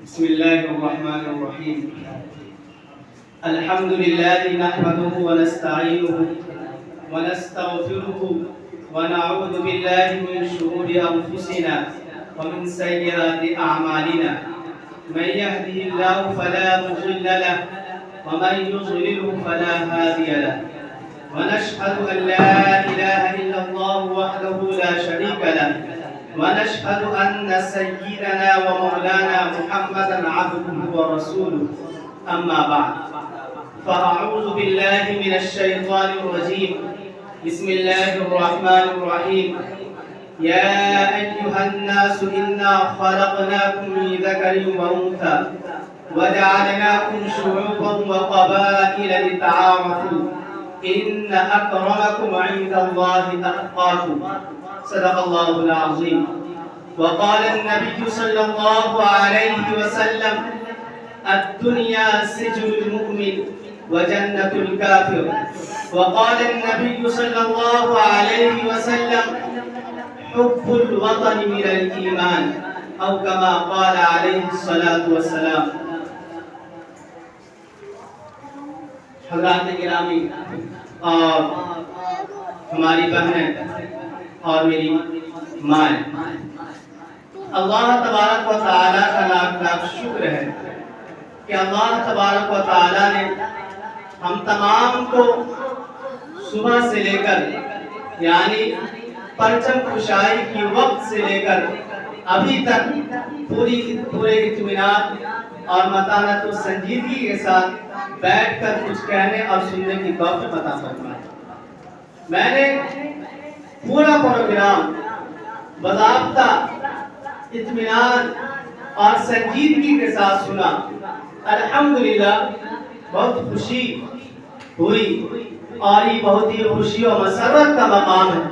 بسم الله الرحمن الرحيم. الحمد لله نحمده ونستعينه ونستغفره ونعوذ بالله من شرور أنفسنا ومن سيئات أعمالنا. من يهده الله فلا مضل له ومن يضلله فلا هادي له. ونشهد أن لا إله إلا الله وحده لا شريك له ونشهد أن سيدنا ومولانا محمدا عبده ورسوله. أما بعد فأعوذ بالله من الشيطان الرجيم. بسم الله الرحمن الرحيم. يا أيها الناس إنا خلقناكم من ذكر وأنثى وجعلناكم شعوبا وقبائل لتعارفوا إن أكرمكم عند الله أتقاكم. صدق الله العظيم. وقال النبي صلى الله عليه وسلم الدنيا سجن المؤمن وجنة الكافر. وقال النبي صلى الله عليه وسلم حب الوطن من الإيمان أو كما قال عليه الصلاة والسلام. حضرات گرامی اور ہماری بہنیں اور میری ماں، اللہ تبارک و تعالیٰ کا لاکھ لاکھ شکر ہے کہ اللہ تبارک و تعالیٰ نے ہم تمام کو صبح سے لے کر یعنی پرچم کشائی کی وقت سے لے کر ابھی تک پورے اطمینان اور متانت و سنجیدگی کے ساتھ بیٹھ کر کچھ کہنے اور سننے کی توفیق عطا فرمائے. میں نے پورا پروگرام باضابطہ اطمینان اور سنجیدگی کے ساتھ سنا. الحمدللہ بہت خوشی ہوئی اور یہ بہت ہی خوشی و مسرت کا مقام ہے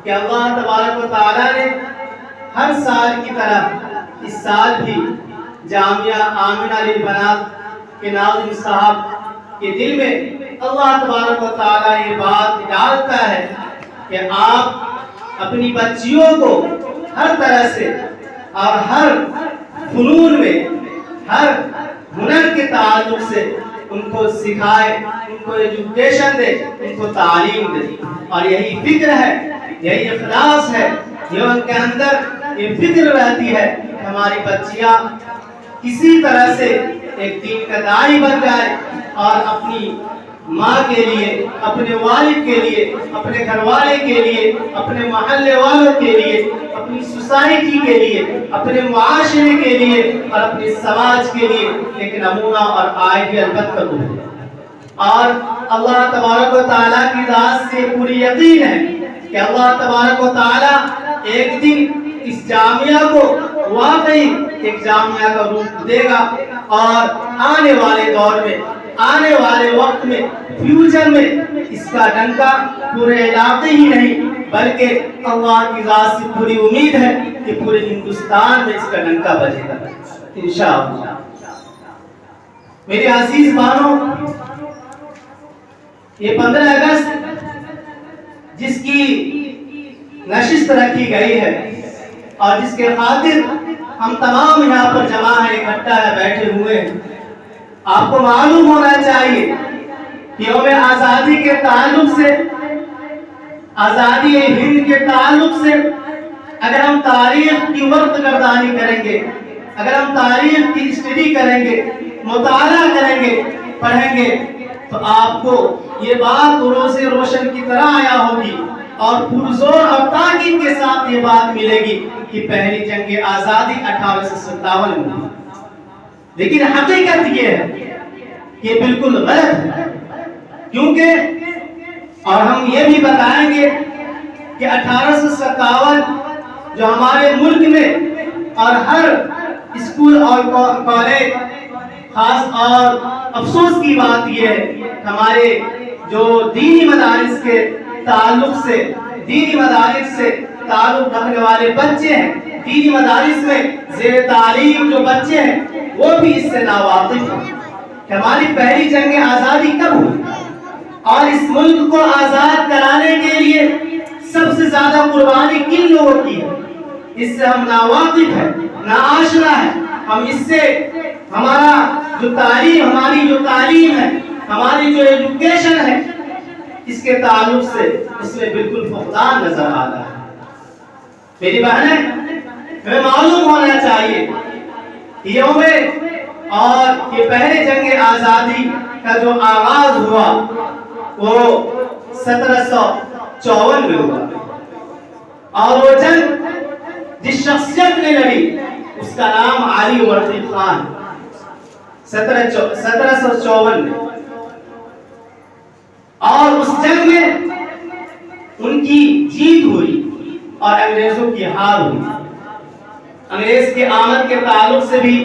کہ اللہ تبارک و تعالیٰ نے ہر سال کی طرح اس سال بھی جامعہ آمنہ للبنات کے ناظم صاحب کے دل میں اللہ تبارک و تعالیٰ یہ بات ڈالتا ہے کہ آپ اپنی بچیوں کو ہر طرح سے اور ہر فنون میں ہر ہنر کے تعلق سے ان کو سکھائے، ان کو ایجوکیشن دے، ان کو تعلیم دے. اور یہی فکر ہے، یہی اخلاص ہے، یہ ان کے اندر یہ فکر رہتی ہے کہ ہماری بچیاں کسی طرح سے ایک دین کا داعی بن جائے اور اپنی ماں کے لیے، اپنے والد کے لیے، اپنے گھر والے کے لیے، اپنے محلے والوں کے لیے، اپنی سوسائٹی کے لیے، اپنے معاشرے کے لیے اور اپنے سماج کے لیے ایک نمونہ اور آئیڈیل بن کر ابھرے. اور اللہ تبارک و تعالیٰ کی ذات سے پوری یقین ہے کہ اللہ تبارک و تعالیٰ ایک دن اس جامعہ کو واقعی ایک جامعہ کا روپ دے گا اور آنے والے دور میں، آنے والے وقت میں، فیوچر میں اس کا ڈنکا پورے علاقے ہی نہیں بلکہ اللہ کی ذات سے پوری امید ہے کہ پورے ہندوستان میں اس کا ڈنکا بجے گا انشاءاللہ. میرے عزیز بانوں، یہ 15 اگست جس کی نشست رکھی گئی ہے اور جس کے خاطر ہم تمام یہاں پر جمع ہیں، اکٹھا ہے، بیٹھے ہوئے ہیں، آپ کو معلوم ہونا چاہیے کہ یوم آزادی کے تعلق سے، آزادی ہند کے تعلق سے اگر ہم تاریخ کی ورق گردانی کریں گے، اگر ہم تاریخ کی اسٹڈی کریں گے، مطالعہ کریں گے، پڑھیں گے تو آپ کو یہ بات روز روشن کی طرح آیا ہوگی اور پرزور اور تاکید کے ساتھ یہ بات ملے گی کہ پہلی جنگ آزادی 1857 میں ہوئی. لیکن حقیقت یہ ہے کہ بالکل غلط ہے، کیونکہ اور ہم یہ بھی بتائیں گے کہ 1857 جو ہمارے ملک میں اور ہر اسکول اور کالج، خاص اور افسوس کی بات یہ ہے ہمارے جو دینی مدارس کے تعلق سے، دینی مدارس سے تعلق رکھنے والے بچے ہیں، دینی مدارس میں زیر تعلیم جو بچے ہیں وہ بھی اس سے ناواقف ہیں کہ ہماری پہلی جنگ آزادی کب ہوئی اور اس ملک کو آزاد کرانے کے لیے سب سے زیادہ قربانی کن لوگوں کی ہے، اس سے ہم ناواقف ہیں. ناآشنا ہے. ہم اس سے ہمارا ہماری جو تعلیم ہے، ہماری جو ایجوکیشن ہے، اس کے تعلق سے اس میں بالکل فقدان نظر آ رہا ہے. میری بہنیں، ہمیں معلوم ہونا چاہیے یوم اور یہ پہلے جنگ آزادی کا جو آغاز ہوا وہ 1754 میں ہوا، اور وہ جنگ جس شخصیت نے لڑی اس کا نام علی وردی خان. 1754 میں، اور اس جنگ میں ان کی جیت ہوئی اور انگریزوں کی ہار ہوئی. انگریز کے آمد کے تعلق سے بھی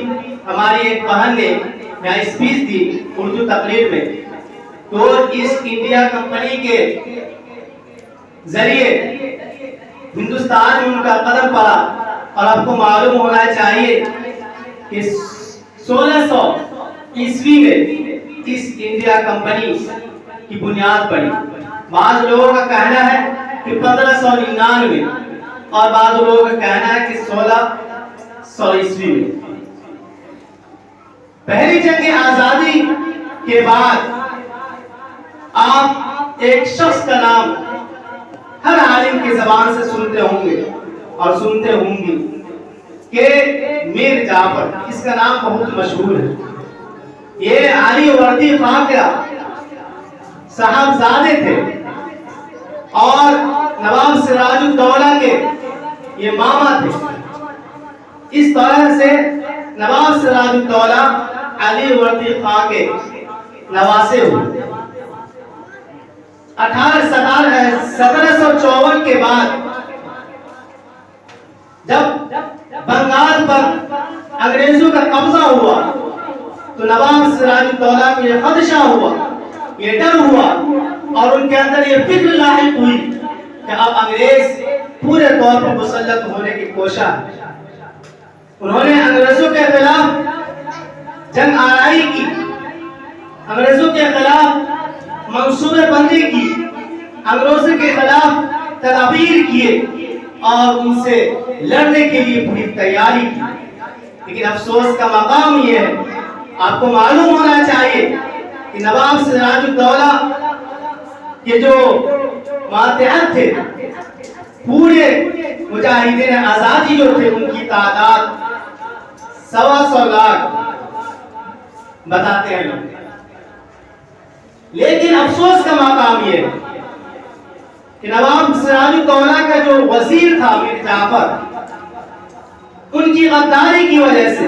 ہماری ایک بہن نے یہاں اسپیچ دی اردو تقریر میں. تو ایسٹ انڈیا کمپنی کے ذریعے ہندوستان میں ان کا قدم پڑا، اور آپ کو معلوم ہونا چاہیے کہ 1600 عیسوی میں ایسٹ انڈیا کمپنی کی بنیاد پڑی. بعض لوگوں کا کہنا ہے کہ 1599 اور بعض لوگوں کا کہنا ہے کہ 1600 عیسوی میں. پہلی جنگ آزادی کے بعد آپ ایک شخص کا نام ہر عالم کی زبان سے سنتے ہوں گے اور سنتے ہوں گی کہ میر جعفر. اس کا نام بہت مشہور ہے. یہ علی وردی خان کا صاحبزادے تھے اور نواب سراج الدولہ کے یہ ماما تھے. اس طرح سے نواب سراج الدولہ علی وردی خان کے نواسے ہوئے. 1754 کے بعد جب بنگال پر انگریزوں کا قبضہ ہوا تو نواب سراج الدولہ کو یہ خدشہ ہوا، یہ ڈر ہوا، اور ان کے اندر یہ فکر لاحق ہوئی کہ اب انگریز پورے طور پر مسلط ہونے کی کوشش ہے. انہوں نے انگریزوں کے خلاف جنگ آرائی کی، انگریزوں کے خلاف منصوبے بندی کی، انگریزوں کے خلاف تدابیر کیے اور ان سے لڑنے کے لیے پوری تیاری کی. لیکن افسوس کا مقام یہ ہے، آپ کو معلوم ہونا چاہیے کہ نواب سراج الدولہ کے جو ماتحت تھے، پورے مجاہدین آزادی جو تھے، ان کی تعداد 125 لاکھ بتاتے ہیں لوگ. لیکن افسوس کا مقام یہ ہے کہ نواب سراج الدولہ کا جو وزیر تھا میر جعفر، ان کی غداری کی وجہ سے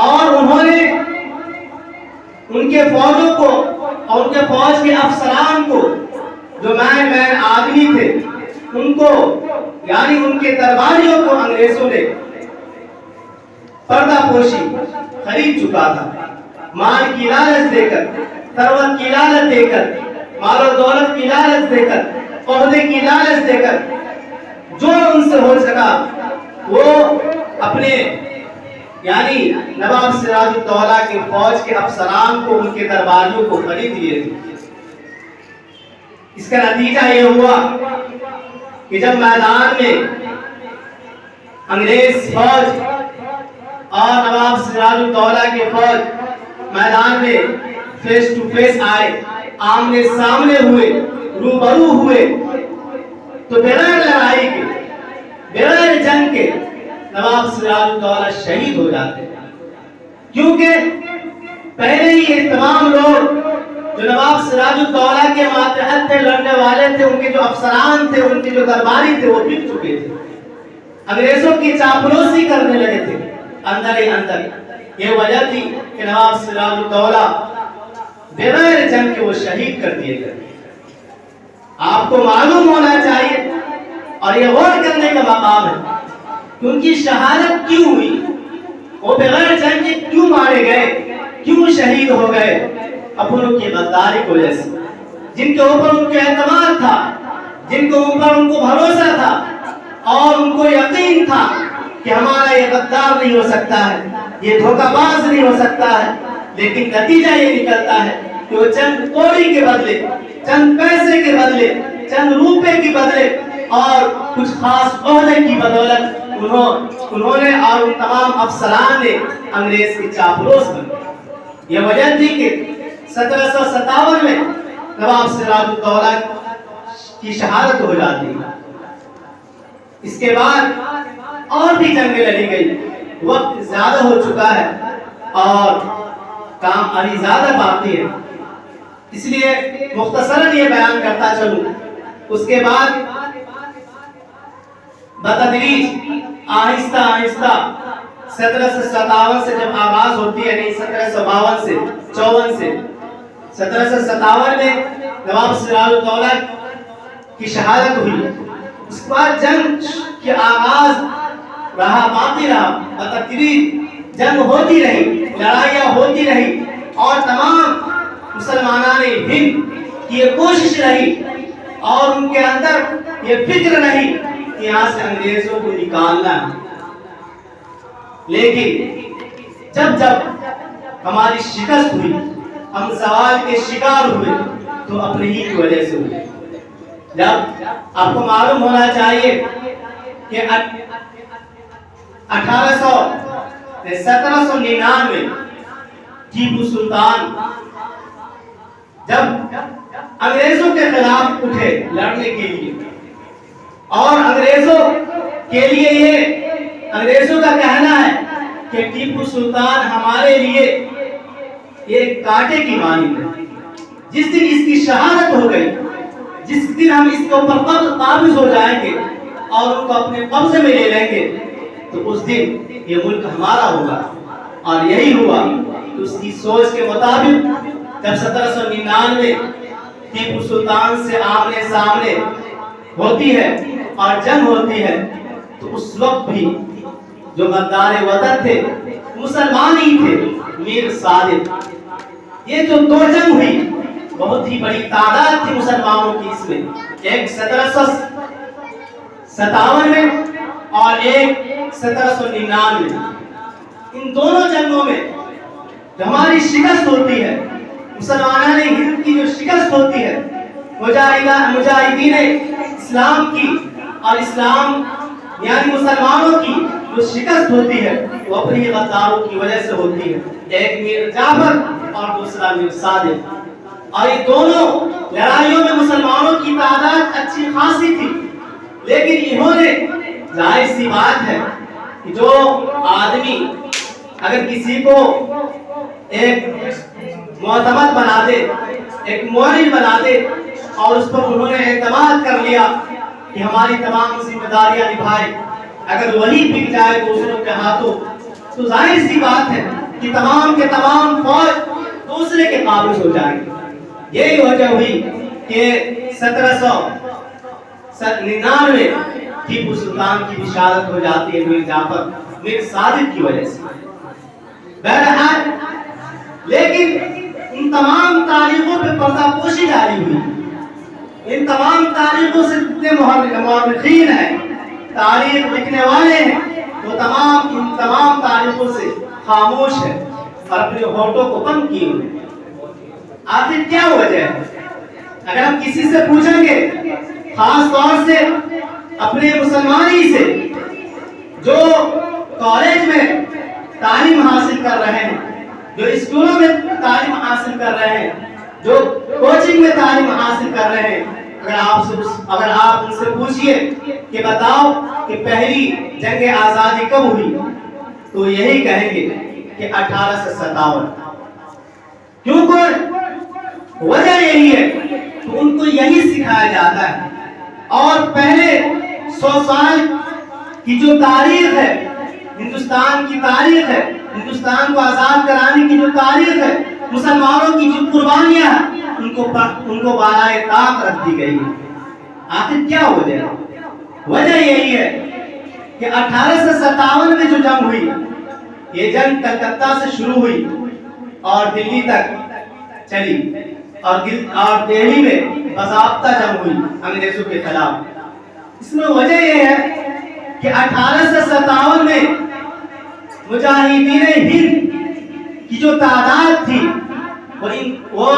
اور انہوں نے ان کے فوجوں کو اور ان کے فوج کے افسران کو جو مین آدمی تھے ان کو، یعنی ان کے درباریوں کو انگریزوں نے پردہ پوشی خرید چکا تھا. مال کی لالچ دے کر، ثروت کی لالچ دے کر، مال و دولت کی لالچ دے کر، عہدے کی لالچ دے کر جو ان سے ہو سکا وہ اپنے یعنی نواب سراج الدولہ کے فوج کے افسران کو، ان کے درباریوں کو خرید لیے تھے. اس کا نتیجہ یہ ہوا کہ جب میدان میں انگریز فوج اور نواب سراج الدولہ کے فوج میدان میں فیس ٹو فیس آئے، آمنے سامنے ہوئے، روبرو ہوئے، تو بغیر لڑائی کے، بغیر جنگ کے نواب سراج الدولہ شہید ہو جاتے ہیں. کیونکہ پہلے ہی یہ تمام لوگ جو نواب سراج الدولہ کے ماتحت تھے، لڑنے والے تھے، ان کے جو افسران تھے، ان کے جو درباری تھے، وہ بک چکے تھے، انگریزوں کی چاپلوسی کرنے لگے تھے اندر ہی اندر. یہ وجہ تھی کہ نواب سراج الدولہ بغیر جنگ کے وہ شہید کر دیے گئے. آپ کو معلوم ہونا چاہیے اور یہ غور کرنے کا مقام ہے کہ ان کی شہادت کیوں ہوئی، وہ بغیر جنگ کے کیوں مارے گئے، کیوں شہید ہو گئے؟ اپنوں کی غداری کی وجہ سے، جن کے اوپر ان کا اعتماد تھا، جن کے اوپر ان کو بھروسہ تھا اور ان کو یقین تھا کہ ہمارا یہ غدار نہیں ہو سکتا ہے، یہ دھوکہ باز نہیں ہو سکتا ہے. لیکن نتیجہ یہ نکلتا ہے کہ وہ چند کوڑی کے بدلے، چند پیسے کے بدلے، چند روپے کے بدلے اور کچھ خاص عہدے کی بدولت انہوں نے اور ان تمام افسران نے انگریز کی چاپلوس بنی۔ یہ وجہ تھی کہ 1757 میں نواب سراج الدولہ کی شہادت ہو جاتی ہے۔ اس کے بعد اور بھی جنگیں لڑی گئی، وقت زیادہ ہو چکا ہے اور کام ابھی زیادہ باقی ہے، اس لیے مختصراً یہ بیان کرتا چلوں۔ اس کے بعد بتدریج آہستہ آہستہ 1757 سے جب آغاز ہوتی ہے، نہیں 1752 سے 54 سے 1757 میں نواب سراج الدولہ کی شہادت ہوئی۔ اس کے بعد جنگ کے آغاز رہا، باقی رہا، بتدریج جنگ ہوتی رہی، لڑائیاں ہوتی رہی اور تمام مسلمانان ہند کی یہ کوشش رہی اور ان کے اندر یہ فکر رہی کہ یہاں سے انگریزوں کو نکالنا ہے۔ لیکن جب ہماری شکست ہوئی، ہم زوال کے شکار ہوئے تو اپنی ہی وجہ سے ہوئے۔ جب آپ کو معلوم ہونا چاہیے کہ 1799 میں ٹیپو سلطان جب انگریزوں کے خلاف اٹھے لڑنے کے لیے، اور انگریزوں کے لیے یہ انگریزوں کا کہنا ہے کہ ٹیپو سلطان ہمارے لیے ایک کانٹے کی مانند ہے۔ جس دن اس کی شہادت ہو گئی، جس دن ہم اس کے اوپر قابض ہو جائیں گے اور ان کو اپنے قبضے میں لے لیں گے تو اس دن یہ ملک ہمارا ہوگا، اور یہی ہوا۔ تو اس کی سوچ کے مطابق جب 1799 ٹیپو سلطان سے آمنے سامنے ہوتی ہے اور جنگ ہوتی ہے، تو اس وقت بھی جو غدار وطن تھے مسلمان ہی تھے، میر صادق۔ یہ جو دو جنگ ہوئی بہت ہی بڑی تعداد تھی مسلمانوں کی، اس میں ایک 1757 میں اور ایک 1799 میں۔ ان دونوں جنگوں میں جو ہماری شکست ہوتی ہے، مسلمانان ہند کی جو شکست ہوتی ہے، مجاہدین اسلام کی اور اسلام یعنی مسلمانوں کی جو شکست ہوتی ہے وہ اپنی غداروں کی وجہ سے ہوتی ہے۔ ایک میر جعفر اور دوسرا میر صادق، اور یہ دونوں لڑائیوں میں مسلمانوں کی تعداد اچھی خاصی تھی، لیکن انہوں نے ظاہر سی بات ہے کہ جو آدمی اگر کسی کو ایک معتمد بنا دے، ایک معاون بنا دے، اور اس پر انہوں نے اعتماد کر لیا کہ ہماری تمام ذمہ داریاں نبھائے، اگر وہی بک جائے دوسروں کے ہاتھوں تو ظاہر سی بات ہے کہ تمام کے تمام فوج دوسرے کے قابض ہو جائیں گے۔ یہی وجہ ہوئی کہ 1799 میں ٹیپو سلطان کی شہادت ہو جاتی ہے میر جعفر میر صادق کی وجہ سے۔ بہرحال لیکن ان تمام تاریخوں پہ پردہ پوشی جاری ہوئی، ان تمام تاریخوں سے جتنے مورخین ہیں، تاریخ لکھنے والے ہیں، وہ ان تمام تاریخوں سے خاموش ہیں اور اپنے ہونٹوں کو بند کیے ہوئے۔ آخر کیا وجہ ہے؟ اگر ہم کسی سے پوچھیں گے، خاص طور سے اپنے مسلمانی سے جو کالج میں تعلیم حاصل کر رہے ہیں، جو اسکولوں میں تعلیم حاصل کر رہے ہیں، جو کوچنگ میں تعلیم حاصل کر رہے ہیں، اگر آپ ان سے پوچھئے کہ بتاؤ کہ پہلی جنگ آزادی کب ہوئی، تو یہی کہیں گے کہ 1857۔ کیونکہ وجہ یہی ہے کہ ان کو یہی سکھایا جاتا ہے، اور پہلے 100 سال کی جو تاریخ ہے، ہندوستان کی تاریخ ہے، ہندوستان کو آزاد کرانے کی جو تاریخ ہے، مسلمانوں کی جو قربانیاں ہیں، ان کو بالائے طاق رکھ دی گئی ہے۔ آخر کیا وجہ ہے؟ وجہ یہی ہے کہ 1857 میں جو جنگ ہوئی، یہ جنگ کلکتہ سے شروع ہوئی اور دلی تک چلی، اور دہلی میں باضابطہ جنگ ہوئی انگریزوں کے خلاف۔ اس میں وجہ یہ ہے کہ 1857 میں مجاہدین ہند کی جو تعداد تھی وہ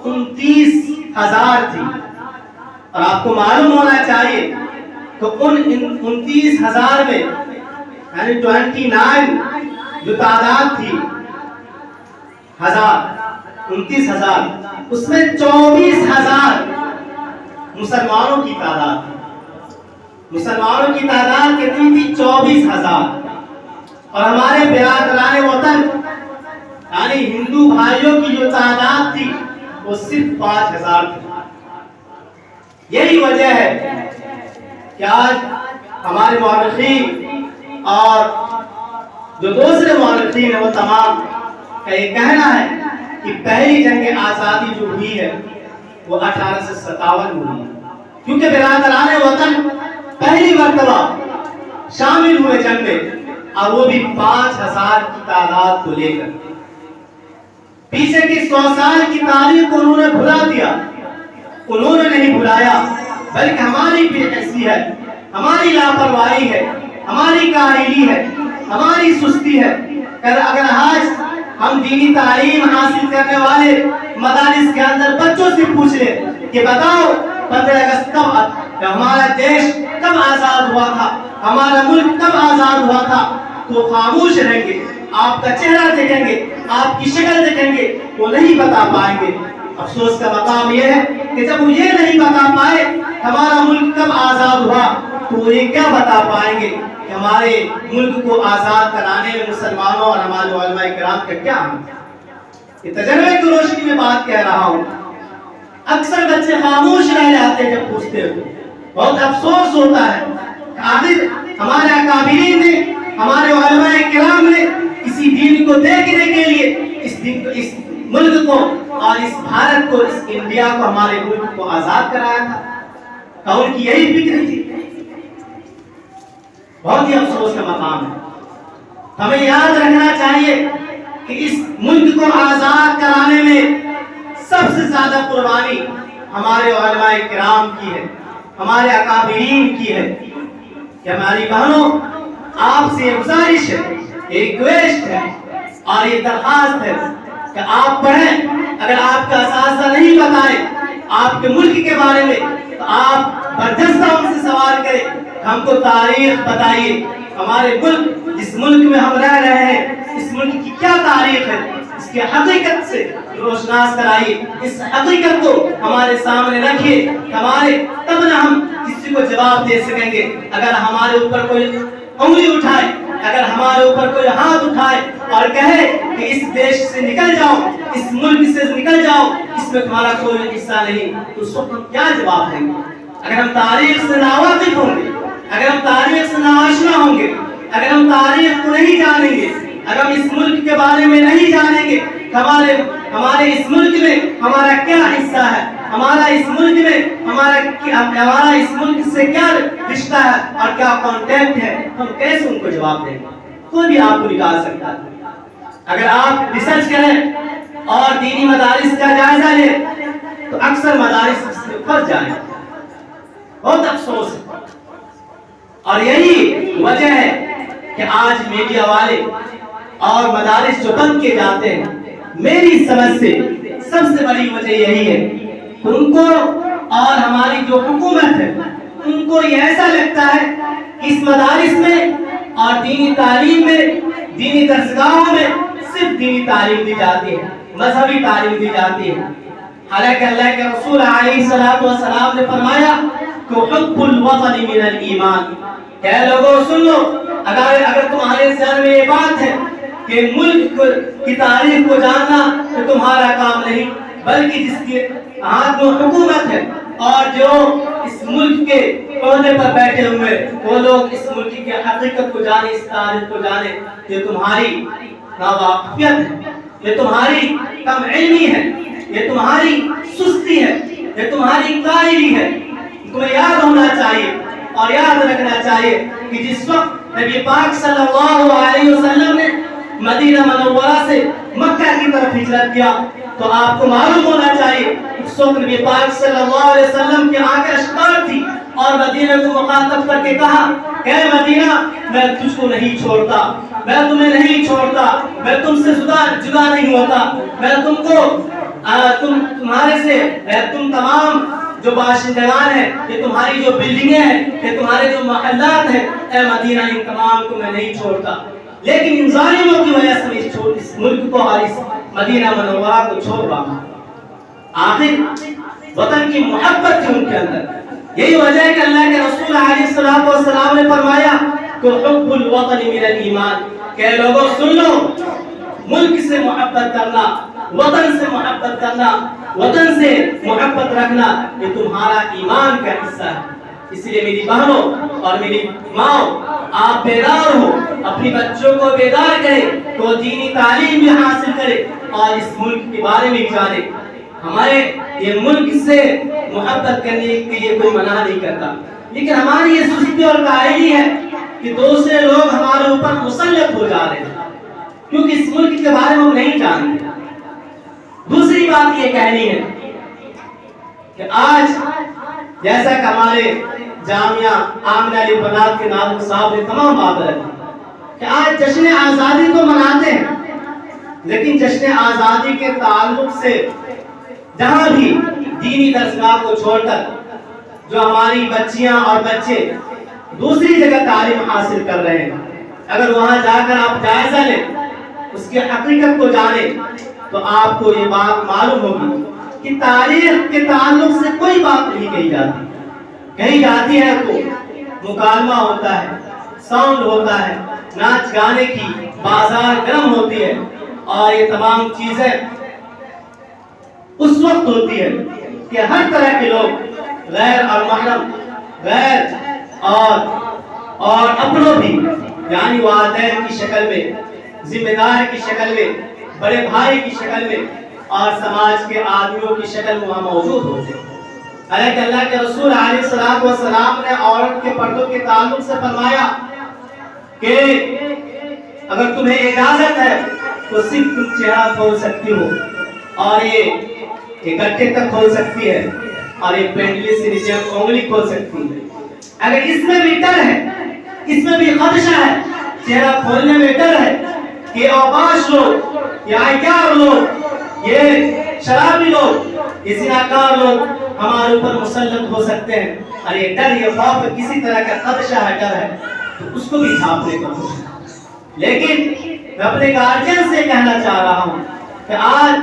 29,000 تھی، اور آپ کو معلوم ہونا چاہیے کہ ان 29,000 میں یعنی 29 جو تعداد تھی 29,000 اس میں 24,000 مسلمانوں کی تعداد تھی. مسلمانوں کی تعداد کتنی تھی؟ 24,000. اور ہمارے برادران وطن یعنی ہندو بھائیوں کی جو تعداد تھی وہ صرف 5,000 تھی. یہی وجہ ہے کہ آج ہمارے مورخین اور جو دوسرے مورخین ہیں وہ تمام کا یہ کہنا ہے کہ پہلی جنگ آزادی جو ہوئی ہے وہ 1857 میں ہوئی ہے، کیونکہ برادران وطن پہلی مرتبہ شامل ہوئے جنگ میں، اور وہ بھی 5,000 کی تعداد کو لے کر. پیچھے کی 100 سال کی تاریخ کو انہوں نے بھلا دیا. انہوں نے نہیں بھلایا، بلکہ ہماری بے حسی ہے، ہماری لاپرواہی ہے، ہماری کاہلی ہے، ہماری سستی ہے. اگر آج ہم دینی تعلیم حاصل کرنے والے مدارس کے اندر بچوں سے پوچھ لیں کہ بتاؤ 15 اگست کب، ہمارا دیش کب آزاد ہوا تھا، ہمارا ملک کب آزاد ہوا تھا، تو خاموش رہیں گے. آپ کا چہرہ دیکھیں گے، آپ کی شکل دیکھیں گے، وہ نہیں بتا پائیں گے. افسوس کا مقام یہ ہے کہ جب وہ یہ نہیں بتا پائے ہمارا ملک کب آزاد ہوا، تو وہ یہ کیا بتا پائیں گے کہ ہمارے ملک کو آزاد کرانے میں مسلمانوں اور ہمارے علماء کرام کا کیا ہے. یہ تجربے کی روشنی میں بات کہہ رہا ہوں. اکثر بچے خاموش رہ جاتے ہیں جب پوچھتے ہو. بہت افسوس ہوتا ہے کہ آخر ہمارے اکابرین نے، ہمارے علماء کرام نے کسی دین کو دیکھنے کے لیے اس دین کو، اس ملک کو اور اس بھارت کو، اس انڈیا کو، ہمارے ملک کو آزاد کرایا تھا. اور ان کی یہی فکر تھی. بہت ہی افسوس کا مقام ہے. ہمیں یاد رکھنا چاہیے کہ اس ملک کو آزاد کرانے میں سب سے زیادہ قربانی ہمارے علماء کرام کی ہے، ہمارے اکابرین کی ہے. کہ ہماری بہنوں، آپ سے گزارش ہے، ریکویسٹ ہے اور یہ درخواست ہے کہ آپ پڑھیں. اگر آپ کا اساتذہ نہیں بتائے آپ کے ملک کے بارے میں تو آپ برجستہ ان سے سوال کریں، ہم کو تاریخ بتائیے. ہمارے ملک، جس ملک میں ہم رہ رہے ہیں، اس ملک کی کیا تاریخ ہے، اس کی حقیقت سے روشناس کرائیے. اس حقیقت کو ہمارے سامنے رکھیے، تب نہ ہم کسی کو جواب دے سکیں گے. اگر ہمارے اوپر کوئی انگلی اٹھائے، اگر ہمارے اوپر کوئی ہاتھ اٹھائے اور کہے کہ اس دیش سے نکل جاؤ، اس ملک سے نکل جاؤ، اس میں تمہارا کوئی حصہ نہیں، تو اس وقت ہم کیا جواب دیں گے؟ اگر ہم تاریخ سے ناواقف ہوں گے، اگر ہم تاریخ سے ناآشنا ہوں گے، اگر ہم تاریخ کو نہیں جانیں گے، اگر ہم اس ملک کے بارے میں نہیں جانیں گے، ہمارے اس ملک میں ہمارا کیا حصہ ہے، ہمارا اس ملک میں ہمارا اس ملک سے کیا رشتہ ہے اور کیا کانٹیکٹ ہے، ہم کیسے ان کو جواب دیں گے؟ کوئی بھی آپ کو نکال سکتا ہے. اگر آپ ریسرچ کریں اور دینی مدارس کا جائزہ لیں تو اکثر مدارس اس سے پھنس جائیں. بہت افسوس ہے. اور یہی وجہ ہے کہ آج میڈیا والے اور مدارس جو بند کیے جاتے ہیں، میری سمجھ سے سب سے بڑی وجہ یہی ہے کہ ان کو اور ہماری جو حکومت ہے ان کو یہ ایسا لگتا ہے کہ اس مدارس میں اور دینی تعلیم میں، دینی درسگاہوں میں صرف دینی تعلیم دی جاتی ہے، مذہبی تعلیم دی جاتی ہے. حالانکہ اللہ کے رسول علیہ السلام نے فرمایا کہ حب الوطن من الایمان. کہ لوگوں سن لو، اگر تمہارے ذہن میں یہ بات ہے کہ ملک کی تاریخ کو جاننا تو تمہارا کام نہیں، بلکہ جس کے ہاتھ میں حکومت ہے اور جو اس ملک کے عہدے پر بیٹھے ہوئے وہ لوگ اس ملک کی حقیقت کو جانے، اس تاریخ کو جانے، یہ تمہاری ناواقفیت ہے، یہ تمہاری کم علمی ہے، یہ تمہاری سستی ہے، یہ تمہاری کاہلی ہے. تمہیں یاد ہونا چاہیے اور یاد رکھنا چاہیے کہ جس وقت نبی پاک صلی اللہ علیہ وسلم نے مدینہ منورہ سے مکہ کی طرف ہجرت کیا تو آپ کو معلوم ہونا چاہیے اس وقت نبی پاک صلی اللہ علیہ وسلم کی آنکھیں اشتار تھی اور مدینہ کو مخاطب کر کے کہا کہ اے مدینہ، میں تجھ کو نہیں چھوڑتا، میں تمہیں نہیں چھوڑتا، میں تم سے جدا نہیں ہوتا، میں تم تمہارے سے تم تمام جو باشندگان ہیں، یہ تمہاری جو بلڈنگیں ہیں، یہ تمہارے جو محلات ہیں، اے مدینہ ان تمام کو میں نہیں چھوڑتا، لیکن ان ظالموں کی وجہ سے اس ملک کو اور اس مدینہ منورہ کو چھوڑ رہا ہوں۔ آخر وطن کی محبت تھی ان کے اندر، یہی وجہ ہے کہ اللہ کے رسول علیہ السلام نے فرمایا کہ حب الوطن من الایمان، کہ لوگوں سن لو، ملک سے محبت کرنا، وطن سے محبت کرنا، وطن سے محبت رکھنا، یہ تمہارا ایمان کا حصہ ہے۔ اس لیے میری بہنوں اور میری ماں، آپ بیدار ہو، اپنی بچوں کو بیدار کریں تو دینی تعلیم بھی حاصل کرے اور اس ملک کے بارے میں جانے۔ ہمارے یہ ملک سے محبت کرنے کے لیے کوئی منع نہیں کرتا، لیکن ہماری یہ سستی اور کاہلی ہے کہ دوسرے لوگ ہمارے اوپر مسلط ہو جا رہے ہیں کیونکہ اس ملک کے بارے میں ہم نہیں جانتے۔ دوسری بات یہ کہنی ہے کہ آج جیسا کہ ہمارے جامعہ آمنہ علی بنات کے ناظم صاحب نے تمام بات رکھی کہ آج جشن آزادی تو مناتے ہیں، لیکن جشن آزادی کے تعلق سے جہاں بھی دینی درسگاہ کو چھوڑ کر جو ہماری بچیاں اور بچے دوسری جگہ تعلیم حاصل کر رہے ہیں، اگر وہاں جا کر آپ جائزہ لیں، اس کی حقیقت کو جانیں، تو آپ کو یہ بات معلوم ہوگی کہ تاریخ کے تعلق سے کوئی بات نہیں کہی جاتی۔ کہی جاتی ہے تو مکالمہ ہوتا ہے، ساؤنڈ ہوتا ہے، ناچ گانے کی بازار گرم ہوتی ہے، اور یہ تمام چیزیں اس وقت ہوتی ہے کہ ہر طرح کے لوگ غیر اور محرم، غیر اور اپنوں بھی، یعنی والدین کی شکل میں، ذمہ دار کی شکل میں، بڑے بھائی کی شکل میں، اور سماج کے آدمیوں کی شکل میں وہاں موجود ہوتے ہیں۔ حالانکہ اللہ کے رسول علیہ السلام نے عورت کے پردوں کے تعلق سے فرمایا کہ اگر تمہیں اجازت ہے تو صرف تم چہرہ کھول سکتی ہو، اور یہ گٹے تک کھول سکتی ہے، اور یہ پینڈلی سے نیچے انگلی کھول سکتی ہے۔ اگر اس میں بھی ڈر ہے، اس میں بھی خدشہ ہے، چہرہ کھولنے میں ڈر ہے کہ اوباش لوگ، یا عیار لوگ، یہ شرابی لوگ، یہ زناکار لوگ ہمارے اوپر مسلط ہو سکتے ہیں، اور یہ ڈر، یہ خوف، کسی طرح کا خدشہ ہے، ڈر ہے، تو اس کو بھی چھاپنے کا کوشش۔ لیکن میں اپنے گارجین سے کہنا چاہ رہا ہوں کہ آج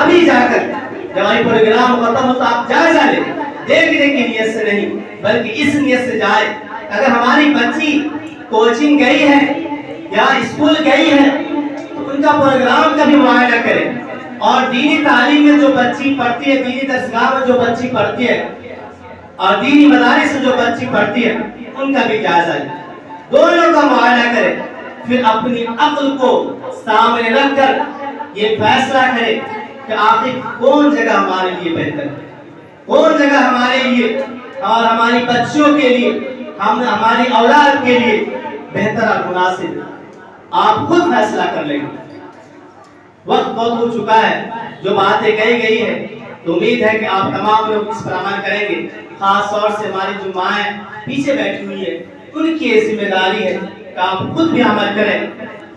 ابھی جا کر جب یہ پروگرام ختم ہو تو آپ جائزہ لیں، دیکھنے کی نیت سے نہیں بلکہ اس نیت سے جائے، اگر ہماری بچی کوچنگ گئی ہے یا اسکول گئی ہے تو ان کا پروگرام کا بھی معائنہ کریں، اور دینی تعلیم میں جو بچی پڑھتی ہے، دینی درسگاہ میں جو بچی پڑھتی ہے، اور دینی مدارس میں جو بچی پڑھتی ہے، ان کا بھی جائزہ لیں، دونوں کا معائنہ کریں، پھر اپنی عقل کو سامنے رکھ کر یہ فیصلہ کرے کہ آخر کون جگہ ہمارے لیے بہتر ہے، کون جگہ ہمارے لیے اور ہماری بچیوں کے لیے، ہماری اولاد کے لیے بہتر اور مناسب ہے۔ آپ خود فیصلہ کر لیں گے۔ وقت بہت ہو چکا ہے، جو باتیں کہی گئی ہے تو امید ہے کہ آپ تمام لوگ اس پر عمل کریں گے، خاص طور سے ہماری جو مائیں پیچھے بیٹھی ہوئی ہے ان کی یہ ذمہ داری ہے کہ آپ خود بھی عمل کریں،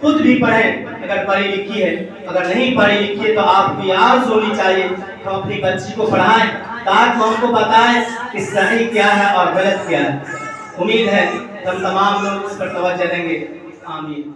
خود بھی پڑھیں اگر پڑھی لکھی ہے، اگر نہیں پڑھی لکھی ہے تو آپ کو یہ آرزو ہونی چاہیے کہ ہم اپنی بچی کو پڑھائیں تاکہ ہم کو بتائیں کہ صحیح کیا ہے اور غلط کیا ہے۔ امید ہے ہم تمام لوگ اس پر توجہ دیں گے۔ آمین۔